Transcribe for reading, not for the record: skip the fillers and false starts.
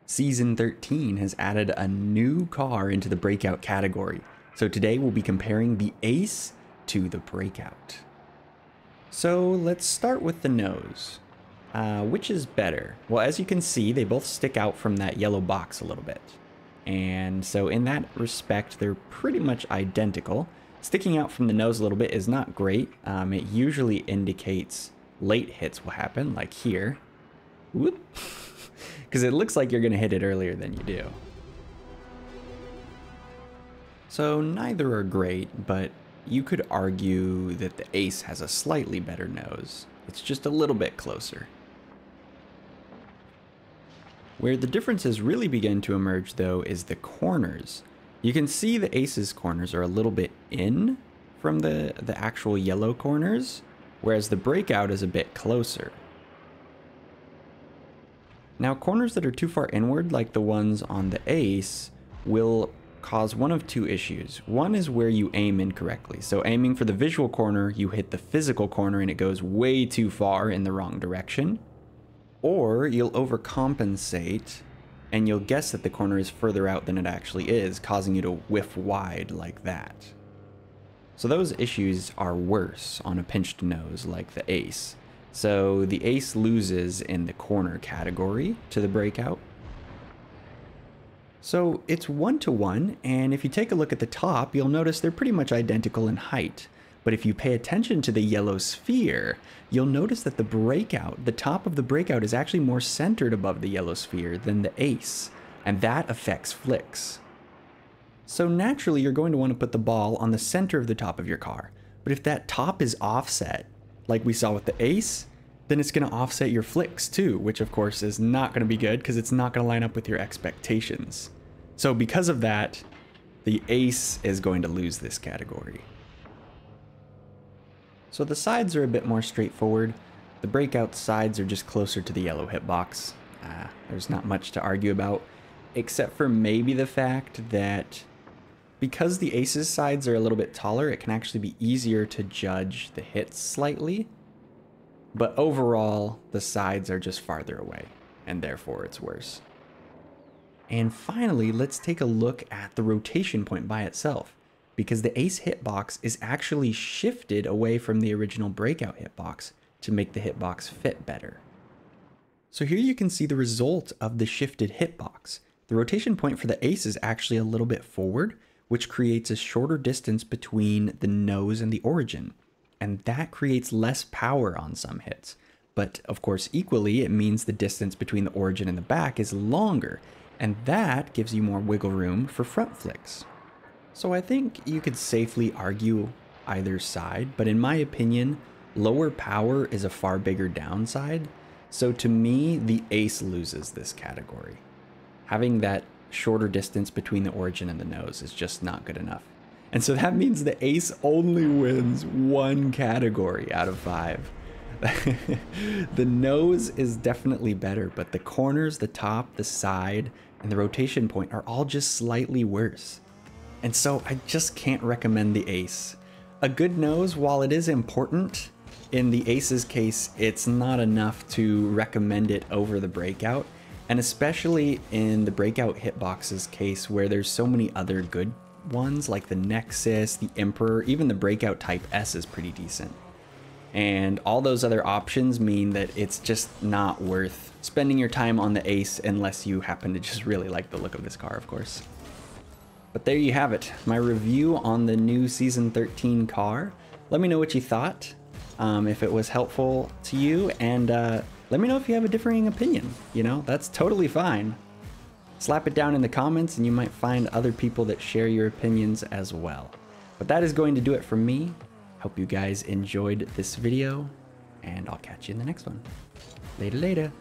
Season 13 has added a new car into the Breakout category. So today we'll be comparing the Ace to the Breakout. So let's start with the nose. Which is better? Well, as you can see, they both stick out from that yellow box a little bit. And so in that respect, they're pretty much identical. Sticking out from the nose a little bit is not great. It usually indicates late hits will happen, like here. Whoop. Because it looks like you're going to hit it earlier than you do. So neither are great, but you could argue that the Ace has a slightly better nose. It's just a little bit closer. Where the differences really begin to emerge, though, is the corners. You can see the Ace's corners are a little bit in from the actual yellow corners, whereas the Breakout is a bit closer. Now, corners that are too far inward, like the ones on the Ace, will cause one of two issues. One is where you aim incorrectly. So aiming for the visual corner, you hit the physical corner and it goes way too far in the wrong direction. Or you'll overcompensate and you'll guess that the corner is further out than it actually is, causing you to whiff wide like that. So those issues are worse on a pinched nose like the Ace. So the Ace loses in the corner category to the Breakout. So it's 1-to-1, and if you take a look at the top, you'll notice they're pretty much identical in height. But if you pay attention to the yellow sphere, you'll notice that the top of the Breakout is actually more centered above the yellow sphere than the Ace, and that affects flicks. So naturally, you're going to want to put the ball on the center of the top of your car. But if that top is offset, like we saw with the Ace, then it's going to offset your flicks too, which of course is not going to be good because it's not going to line up with your expectations. So because of that, the Ace is going to lose this category. So the sides are a bit more straightforward. The Breakout sides are just closer to the yellow hitbox. There's not much to argue about, except for maybe the fact that because the Ace's sides are a little bit taller, it can actually be easier to judge the hits slightly. But overall, the sides are just farther away, and therefore it's worse. And finally, let's take a look at the rotation point by itself, because the Ace hitbox is actually shifted away from the original Breakout hitbox to make the hitbox fit better. So here you can see the result of the shifted hitbox. The rotation point for the Ace is actually a little bit forward, which creates a shorter distance between the nose and the origin. And that creates less power on some hits. But of course, equally, it means the distance between the origin and the back is longer, and that gives you more wiggle room for front flicks. So I think you could safely argue either side, but in my opinion, lower power is a far bigger downside. So to me, the Ace loses this category. Having that shorter distance between the origin and the nose is just not good enough. And so that means the Ace only wins one category out of 5. The nose is definitely better, but the corners, the top, the side, and the rotation point are all just slightly worse. And so I just can't recommend the Ace. A good nose, while it is important, in the Ace's case, it's not enough to recommend it over the Breakout. And especially in the Breakout hitbox's case where there's so many other good ones like the Nexus, the Emperor, even the Breakout Type S is pretty decent. And all those other options mean that it's just not worth spending your time on the Ace unless you happen to just really like the look of this car, of course. But there you have it, my review on the new Season 13 car. Let me know what you thought, if it was helpful to you, and let me know if you have a differing opinion. You know, that's totally fine. Slap it down in the comments and you might find other people that share your opinions as well. But that is going to do it from me. Hope you guys enjoyed this video, and I'll catch you in the next one. Later.